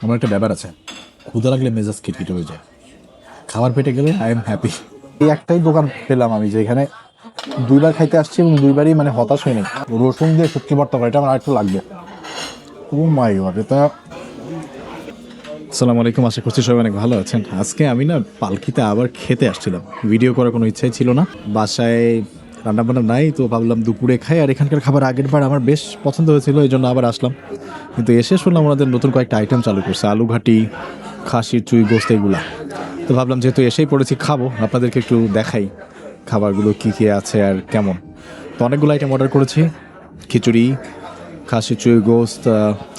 আমার একটা ব্যাপার আছে, ক্ষুধা লাগলে মেজাজ খিটখিটে হয়ে যায়, খাবার পেটে গেলে আই এম হ্যাপি। এই একটাই দোকান পেলাম আমি যেখানে দুইবার খাইতে আসছি এবং দুইবারই মানে হতাশ হয়নি। রসুন দিয়ে শুটকি ভর্তা করে, এটা আমার আরেকটু লাগবে। ও মাই গড, এটা। আসসালামু আলাইকুম, আশা করছি সবাই অনেক ভালো আছেন। আজকে আমি না পালকিতে আবার খেতে আসছিলাম, ভিডিও করার কোনো ইচ্ছাই ছিল না, বাসায় রান্নাবান্না নাই, তো ভাবলাম দুপুরে খাই। আর এখানকার খাবার আগের বার আমার বেশ পছন্দ হয়েছিল, এই জন্য আবার আসলাম। কিন্তু এসে শুনলাম ওনাদের নতুন কয়েকটা আইটেম চালু করছে, আলু ঘাটি, খাসির চুই, গোস্ত, এগুলা। তো ভাবলাম যেহেতু এসেই পড়েছি খাবো, আপনাদেরকে একটু দেখাই খাবারগুলো কী কী আছে আর কেমন। তো অনেকগুলো আইটেম অর্ডার করেছি, খিচুড়ি, খাসির চুই, গোস্ত,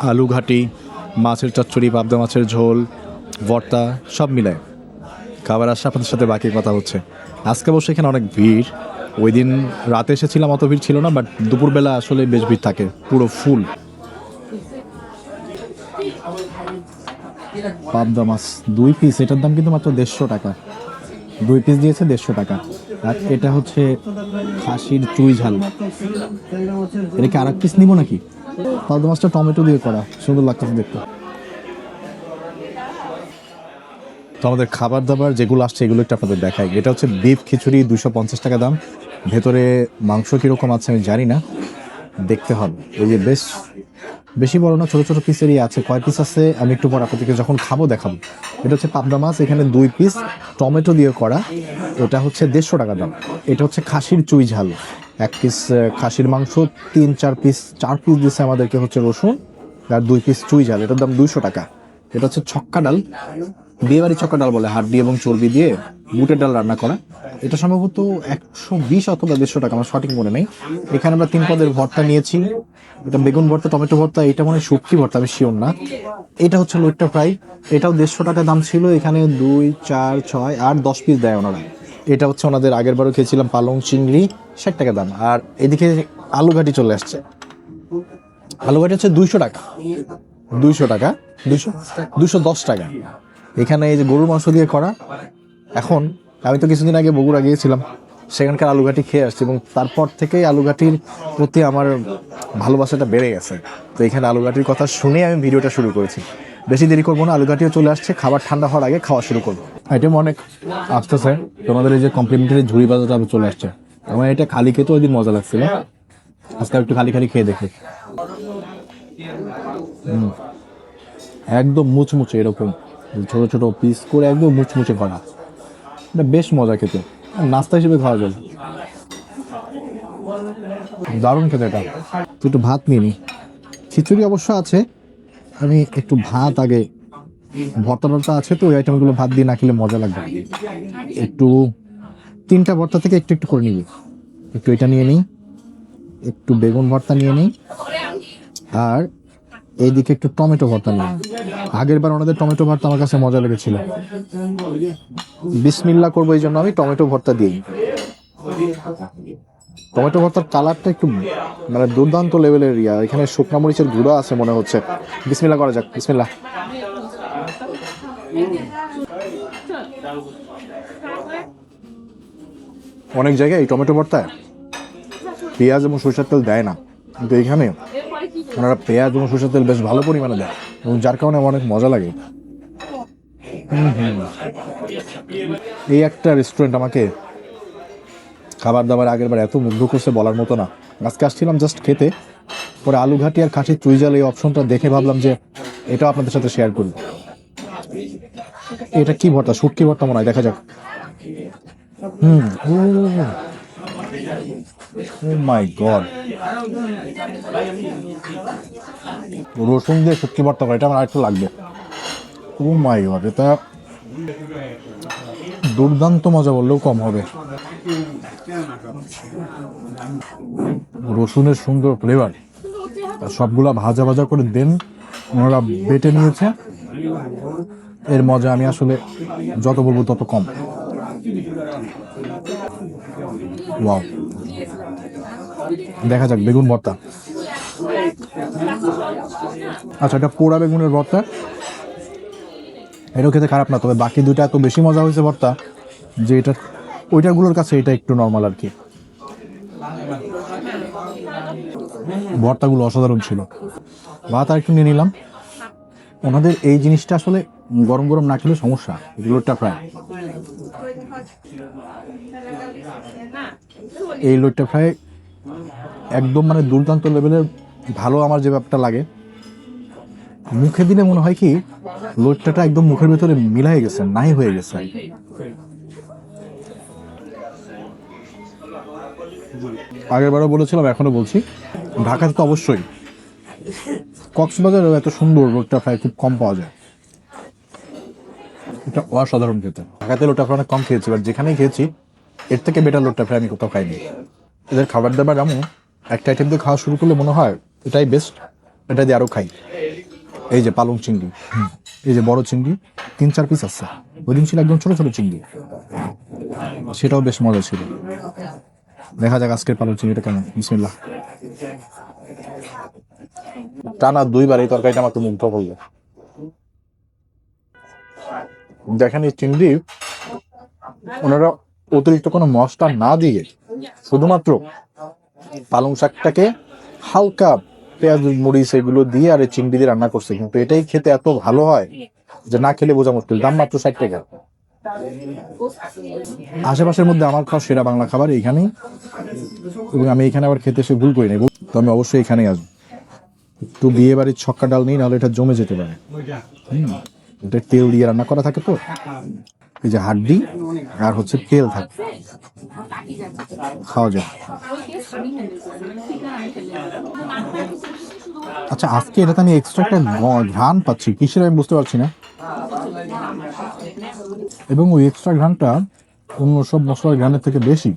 আলু ঘাটি, মাছের চচ্চড়ি, পাবদা মাছের ঝোল, ভর্তা, সব মিলায় খাবার আসছে। আপনাদের সাথে বাকি কথা হচ্ছে। আজকে অবশ্য এখানে অনেক ভিড়, ওই দিন রাতে এসেছিলাম অত ভিড় ছিল না, বাট দুপুরবেলা আসলে বেশ ভিড় থাকে, পুরো ফুল। পাবদা মাছ 2 পিস, এটার দাম কিন্তু মাত্র 150 টাকা। 2 পিস দিয়েছে 150 টাকা। আর এটা হচ্ছে খাসির চুই ঝাল। এটা কি আর এক পিস নিবো নাকি? পাবদা মাছটা টমেটো দিয়ে করা, সুন্দর লাগতেছে দেখতে। তো আমাদের খাবার দাবার যেগুলো আসছে এগুলো একটু আপনাদের দেখাই। এটা হচ্ছে বিফ খিচুড়ি, 250 টাকা দাম। ভেতরে মাংস কীরকম আছে আমি জানি না, দেখতে হবে। এই যে বেশ বেশি বড় না, ছোটো ছোটো পিসেরই আছে। কয় পিস আছে আমি একটু পর আপনাদেরকে যখন খাবো দেখাবো। এটা হচ্ছে পাবদা মাছ, এখানে 2 পিস টমেটো দিয়ে করা, এটা হচ্ছে 150 টাকা দাম। এটা হচ্ছে খাসির চুই ঝাল, 1 পিস খাসির মাংস, 3-4 পিস, 4 পিস দিচ্ছে আমাদেরকে হচ্ছে রসুন, আর 2 পিস চুই ঝাল, এটার দাম 200 টাকা। এটা হচ্ছে ছক্কা ডাল, বিয়েবাড়ি ছক্কা ডাল বলে, হাড্ডি এবং চর্বি দিয়ে বুটের ডাল রান্না করা। এটা সম্ভবত 120 অথবা 150 টাকা, আমার সঠিক মনে নেই। এখানে আমরা 3 পদের ভর্তা নিয়েছি, এটা বেগুন ভর্তা, টমেটো ভর্তা, এটা মনে হয় শুটকি ভর্তা, আমি শিওর না। এটা হচ্ছে লইট্টা ফ্রাই, এটাও 150 টাকা দাম ছিল। এখানে 2, 4, 6, 8, 10 পিস দেয় ওনারা। এটা হচ্ছে ওনাদের আগের বারও খেয়েছিলাম পালং চিংড়ি, 60 টাকা দাম। আর এদিকে আলু ঘাটি চলে আসছে, আলু ঘাটি হচ্ছে 200 টাকা। 200 টাকা, 210 টাকা। এখানে এই যে গরুর মাংস দিয়ে করা। এখন আমি তো কিছুদিন আগে বগুড়া গিয়েছিলাম, সেখানকার আলুঘাটি খেয়ে আসছি, এবং তারপর থেকেই আলুঘাটির প্রতি আমার ভালোবাসাটা বেড়ে গেছে। তো এখানে আলুঘাটির কথা শুনে আমি ভিডিওটা শুরু করেছি। বেশি দেরি করবো না, আলুঘাটিও চলে আসছে, খাবার ঠান্ডা হওয়ার আগে খাওয়া শুরু করবো। আইটেম অনেক আসতেছে, তোমাদের এই যে কমপ্লিমেন্টারি ঝুড়ি বাজারটা চলে আসছে। আমার এটা খালি খেতে ওই দিন মজা লাগছিল, আজকে একটু খালি খালি খেয়ে দেখি। একদম মুচমুচে, এরকম ছোট ছোট পিস করে একদম মুচমুচে করা, এটা বেশ মজা খেতে, নাস্তা হিসেবে খাওয়া যায়, দারুণ খেতে এটা। তো একটু ভাত নিয়ে নিই, খিচুড়ি অবশ্য আছে, আমি একটু ভাত আগে, ভর্তা টর্তা আছে তো, ওই আইটেমগুলো ভাত দিয়ে না খেলে মজা লাগবে। একটু 3টা ভর্তা থেকে একটু একটু করে নিবি। একটু এটা নিয়ে নিই, একটু বেগুন ভর্তা নিয়ে নিই, আর এইদিকে একটু টমেটো ভর্তা নিই। আগের বার ওনাদের টমেটো ভর্তা আমার কাছে মজা লেগেছিল, বিসমিল্লাহ করবো এই জন্য আমি টমেটো ভর্তা দিই। টমেটো ভর্তার কালারটা একটু মানে দুর্দান্ত লেভেলের। এখানে শুকনা মরিচের গুঁড়া আছে মনে হচ্ছে। বিসমিল্লাহ করা যাক, বিসমিল্লাহ। অনেক জায়গায় এই টমেটো ভর্তায় পেঁয়াজ এবং সরিষার তেল দেয় না, কিন্তু এখানে ওনারা পেঁয়াজ এবং সরিষার তেল বেশ ভালো পরিমাণে দেয়, এবং যার কারণে অনেক মজা লাগে। এই একটা রেস্টুরেন্ট আমাকে খাবার দাবার আগের বার এত মুগ্ধ করছে বলার মতো না। আজকে আসছিলাম জাস্ট খেতে, পরে আলু ঘাটি আর খাসির চুই ঝাল এই অপশনটা দেখে ভাবলাম যে এটাও আপনাদের সাথে শেয়ার করি। এটা কি ভর্তা? শুটকি ভর্তা মনে হয়, দেখা যাক। ও মাই গড, রসুন দিয়ে শুটকি ভর্তা করে, এটা আমার আরেকটু লাগবে। ও মাই গড, এটা দুর্দান্ত মজা বললেও কম হবে। রসুনের সুন্দর ফ্লেভার, সবগুলা ভাজা ভাজা করে দেন ওনারা বেটে নিয়েছে, এর মজা আমি আসলে যত বলবো তত কম। ওয়াও, দেখা যাক বেগুন ভর্তা। আচ্ছা, এটা পোড়া বেগুনের ভর্তা, এটাও খেতে খারাপ না, তবে বাকি দুইটা এত বেশি মজা হয়েছে ভর্তা যে এটা ওইটাগুলোর কাছে এটা একটু নর্মাল আর কি। ভর্তাগুলো অসাধারণ ছিল। ভাত আর একটু নিয়ে নিলাম, ওনাদের এই জিনিসটা আসলে গরম গরম না খেলে সমস্যা, লোটটা ফ্রাই। এই লোটটা ফ্রাই একদম মানে দুর্দান্ত লেভেলের ভালো। আমার যে ব্যাপারটা লাগে, মুখে দিলে মনে হয় কি লোটটাটা একদম মুখের ভেতরে মিলাই গেছে, নাই হয়ে গেছে। আগের বারও বলেছিলাম, এখনো বলছি, ঢাকাতে তো অবশ্যই, কক্সবাজারেও এত সুন্দর লোটটা ফ্রাই খুব কম পাওয়া যায়। এটা অসাধারণ খেতে। ঢাকাতে লোটটা ফ্রাই অনেক কম খেয়েছি, বাট যেখানেই খেয়েছি এর থেকে বেটার লোটটা ফ্রাই আমি কোথাও খাইনি। এদের খাবার দাবার এমন, একটা আইটেম দিয়ে খাওয়া শুরু করলে মনে হয় এটাই বেস্ট, এটা দিয়ে আরও খাই। এই যে পালং চিংড়ি, এই যে বড় চিংড়ি 3-4 পিস আছে, ওই দিন ছিল একদম ছোট ছোট চিংড়ি, সেটাও বেশ মজা ছিল। দেখা যাক আজকের পালং চিংড়িটা কেমন। বিসমিল্লাহ। টানা 2বার এই তরকারিটা আমাকে মুগ্ধ করলো। দেখেন এই চিংড়ি ওনারা অতিরিক্ত কোনো মশলা না দিয়ে শুধুমাত্র পালং শাকটাকে হালকা পেঁয়াজ মরিচ এগুলো দিয়ে আর এই চিংড়ি দিয়ে রান্না করছে, কিন্তু এটাই খেতে এত ভালো হয় যে না খেলে বোঝা মুশকিল। দাম মাত্র 60 টাকা। আশেপাশের মধ্যে আমার খাওয়া সেরা বাংলা খাবার এইখানেই, এবং আমি এখানে আবার খেতে এসে ভুল করি না, তো আমি অবশ্যই এখানেই আসবো। একটু বিয়ে বাড়ির ছক্কা ডাল নেই, নাহলে এটা জমে যেতে পারে। এটা তেল দিয়ে রান্না করা থাকে, তো এই যে হাড্ডি আর হচ্ছে তেল থাকে, খাওয়া যায়। আচ্ছা, আজকে এটাতে আমি এক্সট্রা একটা ঘ্রাণ পাচ্ছি, কিসের আমি বুঝতে পারছি না, এবং ওই এক্সট্রা ঘ্রাণটা অন্য সব মশলার ঘ্রাণের থেকে বেশি।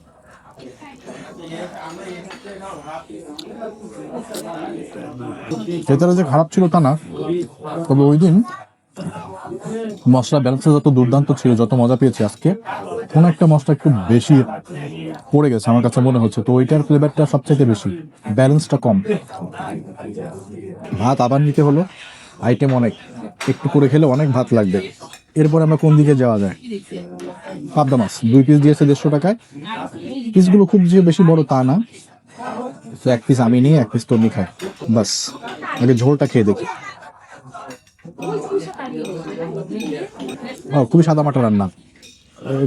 ভেতরে যে খারাপ ছিল তা না, তবে ওই দিন মশলা ব্যালেন্সে যত দুর্দান্ত ছিল, যত মজা পেয়েছি, আজকে কোনো একটা মশলা একটু বেশি পড়ে গেছে আমার কাছে মনে হচ্ছে, তো ওইটার ফ্লেভারটা সবচেয়ে বেশি, ব্যালেন্সটা কম। ভাত আবার নিতে হলো, আইটেম অনেক, একটু করে খেলে অনেক ভাত লাগবে। এরপর আমরা কোন দিকে যাওয়া যায়? পাবদা মাছ 2 পিস দিয়েছে 150 টাকায়। পিসগুলো খুব যে বেশি বড় তা না, তো 1 পিস আমি নিয়ে 1 পিস তন্নি খাই, বাস। আগে ঝোলটা খেয়ে দেখি। খুবই সাদা মাটা রান্না,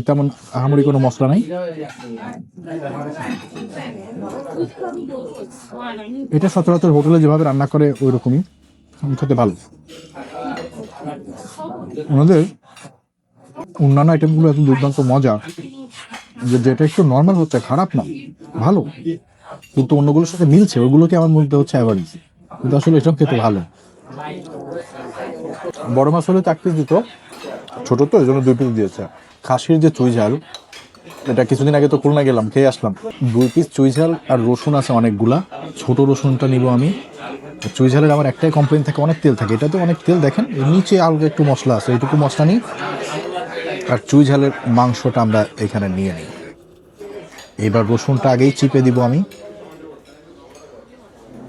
তেমন আহামরি কোনো মশলা নাই। এটা সচরাচর হোটেলে যেভাবে রান্না করে ওই রকমই খেতে ভালো। ওনাদের অন্যান্য আইটেমগুলো এত দুর্দান্ত মজা যে যেটা একটু নর্মাল হচ্ছে, খারাপ না, ভালো, কিন্তু অন্যগুলোর সাথে মিলছে, ওইগুলোকে আমার মধ্যে হচ্ছে অ্যাভারেজ, কিন্তু আসলে এটাও খেতে ভালো। বড় মাছ হলে 1 পিস দিত, ছোট তো এই জন্য 2 পিস দিয়েছে। খাসির যে চুই ঝাল, এটা কিছুদিন আগে তো খুলনা গেলাম, খেয়ে আসলাম। 2 পিস চুই ঝাল আর রসুন আছে অনেকগুলা, ছোট রসুনটা নিব আমি। চুই ঝালের আমার একটাই কমপ্লেন থাকে, অনেক তেল থাকে, এটাতে অনেক তেল। দেখেন নিচে আলগা একটু মশলা আছে, এইটুকু মশলা নিই। আর চুই ঝালের মাংসটা আমরা এখানে নিয়ে নিই। এবার রসুনটা আগেই চিপে দিব, আমি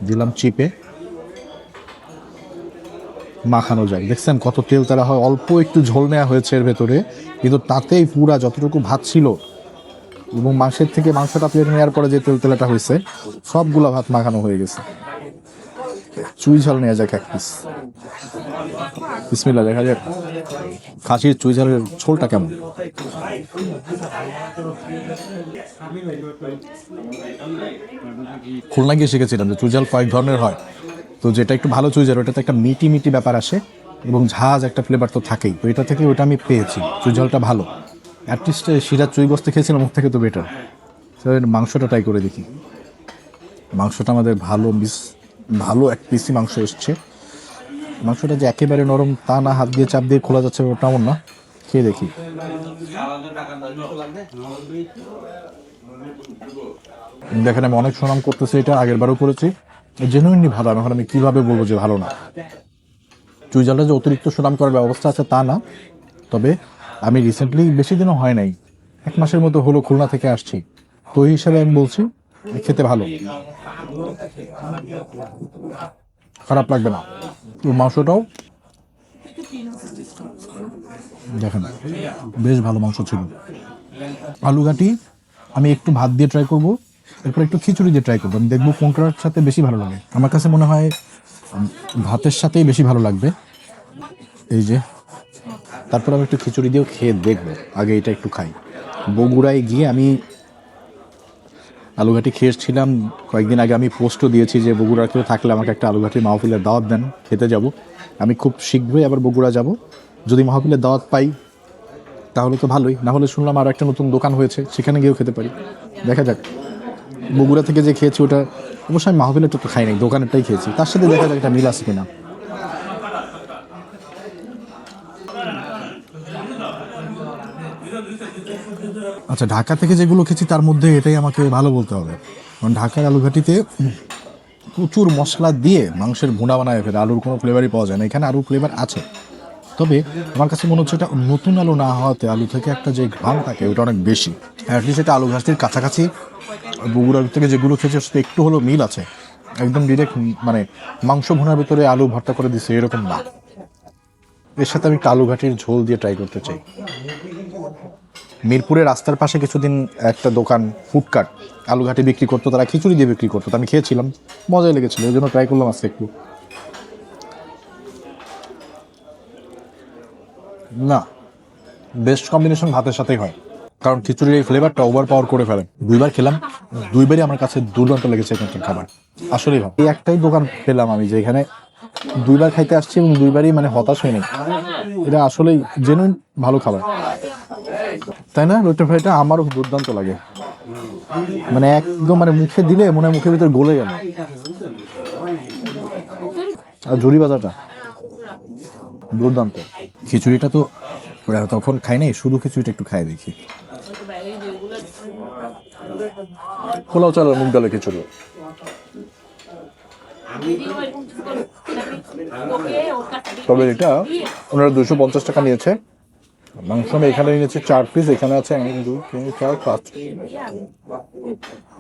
দিলাম চিপে, মাখানো যায়। দেখছেন কত তেল তারা হয়, অল্প একটু ঝোল নেওয়া হয়েছে এর ভেতরে, কিন্তু তাতেই পুরা যতটুকু ভাত ছিল, এবং মাংসের থেকে মাংসটা প্লেট নেওয়ার পরে যে তেল তেলাটা হয়েছে, সবগুলা ভাত মাখানো হয়ে গেছে। চুই ঝাল নেওয়া যাক 1 পিস। বিসমিল্লাহ, দেখা যাক খাসির চুই ঝালের ঝোলটা কেমন। খুলনা গিয়ে শিখেছিলাম যে চুই ঝাল কয়েক ধরনের হয়, তো যেটা একটু ভালো চুই ঝাল, ওটাতে একটা মিটি মিটি ব্যাপার আসে, এবং ঝাঁজ একটা ফ্লেভার তো থাকেই, তো এটা থেকে ওটা আমি পেয়েছি, চুই ঝালটা ভালো। অ্যাটলিস্ট সিরাজ চুই গোস্ত খেয়েছিলাম, ওর থেকে তো বেটার। তো মাংসটা ট্রাই করে দেখি। মাংসটা আমাদের ভালো 1 পিসই মাংস এসছে। মাংসটা যে একেবারে নরম তা না, হাত দিয়ে চাপ দিয়ে খোলা যাচ্ছে তেমন না, খেয়ে দেখি। দেখেন আমি অনেক সুনাম করতেছি, এটা আগের বারও করেছি, জেনুইনলি ভালো। এখন আমি কিভাবে বলবো যে ভালো না? চুই ঝালটা যে অতিরিক্ত সুনাম করার ব্যবস্থা আছে তা না, তবে আমি রিসেন্টলি, বেশি দিনও হয় নাই, 1 মাসের মতো হলো খুলনা থেকে আসছি, তো এই হিসাবে আমি বলছি খেতে ভালো, খারাপ লাগবে না। মাংসটাও দেখেন বেশ ভালো মাংস ছিল। আলু ঘাটি আমি একটু ভাত দিয়ে ট্রাই করব, এরপর একটু খিচুড়ি দিয়ে ট্রাই করবো, আমি দেখবো কোনটার সাথে বেশি ভালো লাগে। আমার কাছে মনে হয় ভাতের সাথেই বেশি ভালো লাগবে। এই যে, তারপর আমি একটু খিচুড়ি দিয়েও খেয়ে দেখবো, আগে এটা একটু খাই। বগুড়ায় গিয়ে আমি আলুঘাটি খেয়েছিলাম কয়েকদিন আগে। আমি পোস্টও দিয়েছি যে বগুড়া কেউ থাকলে আমাকে একটা আলুঘাটির মাহফিলের দাওয়াত দেন, খেতে যাব। আমি খুব শীঘ্রই আবার বগুড়া যাব। যদি মাহফিলের দাওয়াত পাই তাহলে তো ভালোই, না হলে শুনলাম আর একটা নতুন দোকান হয়েছে, সেখানে গিয়েও খেতে পারি। দেখা যাক। বগুড়া থেকে যে খেয়েছি ওটা অবশ্যই আমি মাহফিলেরটা তো খাই নাই, দোকানেরটাই খেয়েছি। তার সাথে দেখা যাক একটা মিল আছে কিনা। আচ্ছা, ঢাকা থেকে যেগুলো খেয়েছি তার মধ্যে এটাই আমাকে ভালো বলতে হবে, কারণ ঢাকার আলুঘাটিতে প্রচুর মশলা দিয়ে মাংসের ভুনা বানায় ফেলে, আলুর কোনো ফ্লেভারই পাওয়া যায় না। এখানে আলুর ফ্লেভার আছে, তবে আমার কাছে মনে হচ্ছে এটা নতুন আলু না হওয়াতে আলু থেকে একটা যে ঘ্রাণ থাকে ওটা অনেক বেশি। অ্যাটলিস্ট এটা আলু ঘাসটির কাছাকাছি। বগুড়ার থেকে যেগুলো খেয়েছি সাথে একটু হলেও মিল আছে। একদম ডিরেক্ট মানে মাংস ভুনার ভিতরে আলু ভর্তা করে দিছে এরকম না। এর সাথে আমি একটু আলু ঘাটির ঝোল দিয়ে ট্রাই করতে চাই। মিরপুরের রাস্তার পাশে কিছুদিন একটা দোকান ফুডকার্ট আলু ঘাটি বিক্রি করতো, তারা খিচুড়ি দিয়ে বিক্রি করতো, আমি খেয়েছিলাম, মজাই লেগেছিল, ওই জন্য ট্রাই করলাম আজকে একটু। না, বেস্ট কম্বিনেশন ভাতের সাথেই হয়, কারণ খিচুড়ির এই ফ্লেভারটা ওভার পাওয়ার করে ফেলে। দুইবার খেলাম, দুইবারই আমার কাছে দুর্দান্ত লেগেছে এখানকার খাবার। আসলেই ভালো। এই একটাই দোকান পেলাম আমি যে এখানে দুইবার খাইতে আসছি এবং দুইবারই মানে হতাশ হয়নি। এটা আসলেই জেনুইন ভালো খাবার, তাই না? লইট্টা ফ্রাইটা আমারও দুর্দান্ত লাগে, মানে একদম মানে মুখে দিলে মনে হয় মুখের ভিতরে গলে গেল। আর ঝুরি বাজারটা দুর্দান্ত। খিচুড়িটা তো তখন খাই নাই, শুধু খিচুড়িটা একটু খাই দেখি। পোলাও চাল আর মুগ ডালের খিচুড়ি। তবে এটা ওনারা 250 টাকা নিয়েছে। মাংস আমি এখানে নিয়েছি 4 পিস, এখানে আছে 1 2 3 4 5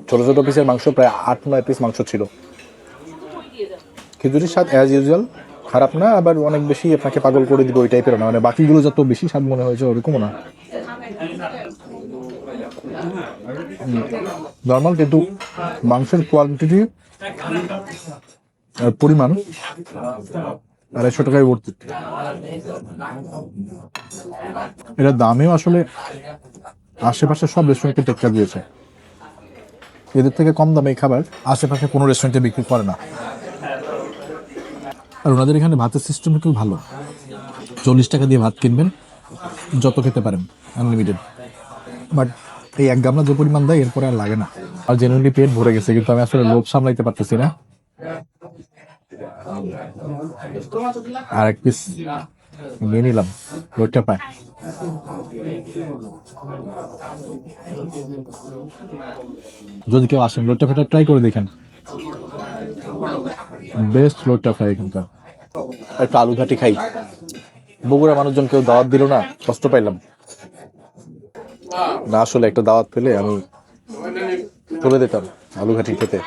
ছোট ছোট পিসের মাংস, প্রায় 8-9 পিস মাংস ছিল। খিচুড়ির স্বাদ অ্যাজ ইউজুয়াল, খারাপ না, আবার অনেক বেশি আপনাকে পাগল করে দিবে ওই টাইপের না, মানে বাকিগুলো যত বেশি স্বাদ মনে হয়েছে ওরকমও না, নর্মাল। কিন্তু মাংসের কোয়ালিটি আর পরিমাণ 250 টাকায় ভর্তি। এটা দামেও আসলে আশেপাশে সব রেস্টুরেন্টে টেক্কা দিয়েছে। এদের থেকে কম দামে এই খাবার আশেপাশে কোনো রেস্টুরেন্টে বিক্রি করে না। আর ওনাদের এখানে ভাতের সিস্টেমটা খুব ভালো। 40 টাকা দিয়ে ভাত কিনবেন, যত খেতে পারেন, আনলিমিটেড। বাট এই এক গামলা যে পরিমাণ দেয় এরপরে আর লাগে না। আর জেনুইনলি পেট ভরে গেছে, কিন্তু আমি আসলে লোভ সামলাইতে পারতেছি না। আর এক পিস নিয়ে নিলাম, লোটটা পায়। যদি কেউ আসেন লোটটা ফ্রাইটা ট্রাই করে দেখেন, বেস্ট লোটটা ফ্রাই এখানকার। একটা আলু ঘাটি খাই, বগুড়া মানুষজন কেউ দাওয়াত দিল না, কষ্ট পাইলাম না। আসলে একটা দাওয়াত পেলে আমি চলে যেতাম আলু ঘাটি খেতে,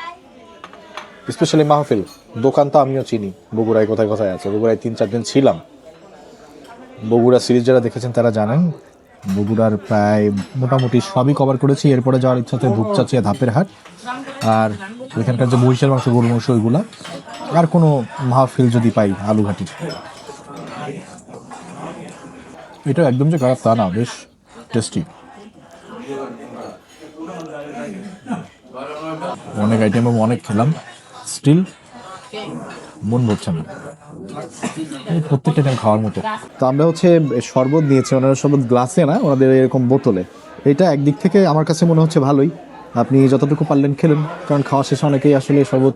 স্পেশালি মাহফিল। দোকান তো আমিও চিনি, বগুড়ায় কোথায় কোথায় আছে। বগুড়ায় 3-4 দিন ছিলাম। বগুড়া সিরিজ যারা দেখেছেন তারা জানেন বগুড়ার প্রায় মোটামুটি সবই কভার করেছি। এরপরে যাওয়ার ইচ্ছাতে ভুকচাচিয়া ধাপের হাট, আর এখানকার যে মহিষের মাংস, গরুর মাংস, ওইগুলা। আর কোনো মাহফিল যদি পাই আলু ঘাটির। এটা একদম যে খারাপ তা না, বেশ টেস্টি। অনেক আইটেম এবং অনেক খেলাম, স্টিল মন ভরছে না। প্রত্যেকটা টাইম খাওয়ার মতো। তো আমরা হচ্ছে শরবত নিয়েছি, ওনারা শরবত গ্লাসে না, ওনাদের এরকম বোতলে। এটা একদিক থেকে আমার কাছে মনে হচ্ছে ভালোই, আপনি যতটুকু পারলেন খেলেন, কারণ খাওয়া শেষে অনেকেই আসলে শরবত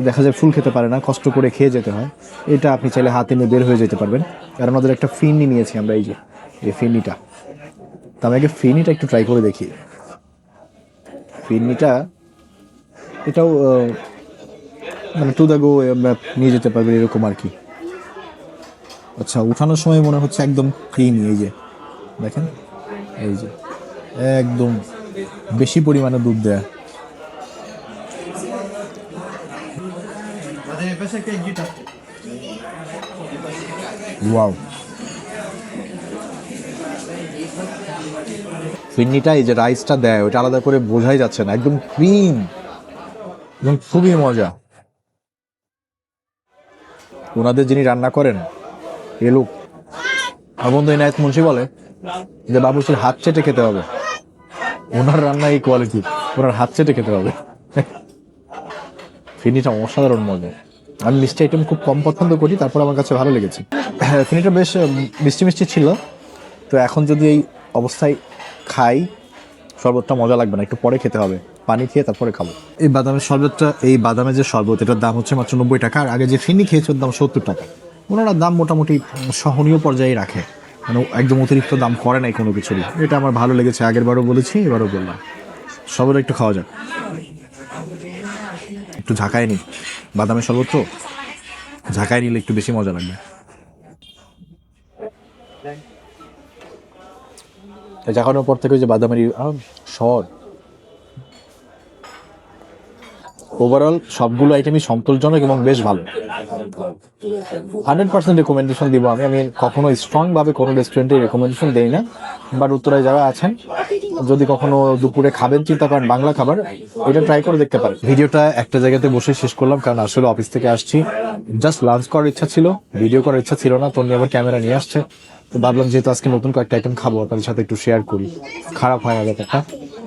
দেখা যায় ফুল খেতে পারে না, কষ্ট করে খেয়ে যেতে হয়। এটা আপনি চাইলে হাতে নিয়ে বের হয়ে যেতে পারবেন। কারণ ওদের একটা ফিরনি নিয়েছি আমরা, এই যে এই ফিরনিটা। তো আমি আগে ফিরনিটা একটু ট্রাই করে দেখি। ফিরনিটা এটাও মানে টু দ্য গো নিয়ে যেতে পারবেন এরকম আর কি। আচ্ছা, উঠানোর সময় মনে হচ্ছে একদম ক্রিমি, এই যে দেখেন, এই যে একদম বেশি পরিমাণে দুধ দেয়া। ওয়াও, ফিরনিটা এই যে রাইসটা দেয় ওটা আলাদা করে বোঝাই যাচ্ছে না, একদম ক্রিম এবং খুবই মজা। ওনাদের যিনি রান্না করেন এ লোক আমার বন্ধু ইনায়েত মুন্সি বলে যে বাবুর্চির হাত চেটে খেতে হবে, ওনার রান্না এই কোয়ালিটি, ওনার হাত চেটে খেতে হবে। ফিনিটা অসাধারণ মজা। আমি মিষ্টি আইটেম খুব কম পছন্দ করি, তারপর আমার কাছে ভালো লেগেছে। হ্যাঁ, ফিনিটা বেশ মিষ্টি মিষ্টি ছিল। তো এখন যদি এই অবস্থায় খাই, শরবতটা মজা লাগবে না, একটু পরে খেতে হবে, পানি খেয়ে তারপরে খাবো। এই বাদামের শরবতটা, এই বাদামের যে শরবত, এটার দাম হচ্ছে মাত্র 90 টাকা। আর আগে যে ফিনি খেয়েছে ওর দাম 70 টাকা। ওনারা দাম মোটামুটি সহনীয় পর্যায়ে রাখে, মানে একদম অতিরিক্ত দাম করে নাই কোনো কিছুরই। এটা আমার ভালো লেগেছে, আগের বারও বলেছি, এবারও বললাম। শরবত একটু খাওয়া যাক, একটু ঝাঁকায় নি, বাদামের শরবত তো ঝাঁকায় নিলে একটু বেশি মজা লাগবে। ঝাঁকানোর পর থেকে ওই যে বাদামের শর, ওভারঅল সবগুলো আইটেমই সন্তোষজনক এবং বেশ ভালো। 100% রেকমেন্ডেশন দিব আমি। আমি কখনো স্ট্রংভাবে কোনো রেস্টুরেন্টে রেকমেন্ডেশন দেই না, বাট উত্তরায় যারা আছেন, যদি কখনো দুপুরে খাবেন চিন্তা করেন বাংলা খাবার, এটা ট্রাই করে দেখতে পারেন। ভিডিওটা একটা জায়গাতে বসে শেষ করলাম, কারণ আসলে অফিস থেকে আসছি, জাস্ট লাঞ্চ করার ইচ্ছা ছিল, ভিডিও করার ইচ্ছা ছিল না। তন্নি আবার ক্যামেরা নিয়ে আসছে, তো ভাবলাম যেহেতু আজকে নতুন কয়েকটা আইটেম খাবো, আপনাদের সাথে একটু শেয়ার করি। খারাপ হয় না ব্যাপারটা,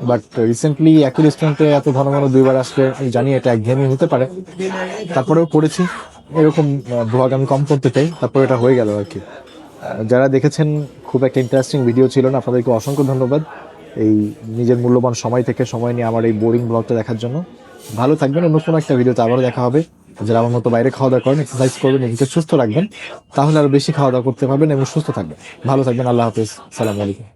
বাট রিসেন্টলি একই রেস্টুরেন্টে এত ঘন ঘন 2বার আসলে আমি জানি এটা একঘেয়েমি হতে পারে, তারপরেও করেছি। এরকম ব্লগ আমি কম করতে চাই, তারপরে এটা হয়ে গেল আর কি। যারা দেখেছেন, খুব একটা ইন্টারেস্টিং ভিডিও ছিল না, আপনাদেরকে অসংখ্য ধন্যবাদ এই নিজের মূল্যবান সময় থেকে সময় নিয়ে আমার এই বোরিং ব্লগটা দেখার জন্য। ভালো থাকবেন, অন্য কোনো একটা ভিডিওতে আবারও দেখা হবে। যারা আমার মতো বাইরে খাওয়া দাওয়া করেন, এক্সারসাইজ করবেন, নিজেকে সুস্থ রাখবেন, তাহলে আরো বেশি খাওয়া দাওয়া করতে পারবেন এবং সুস্থ থাকবেন। ভালো থাকবেন, আল্লাহ হাফেজ, সালাম আলাইকুম।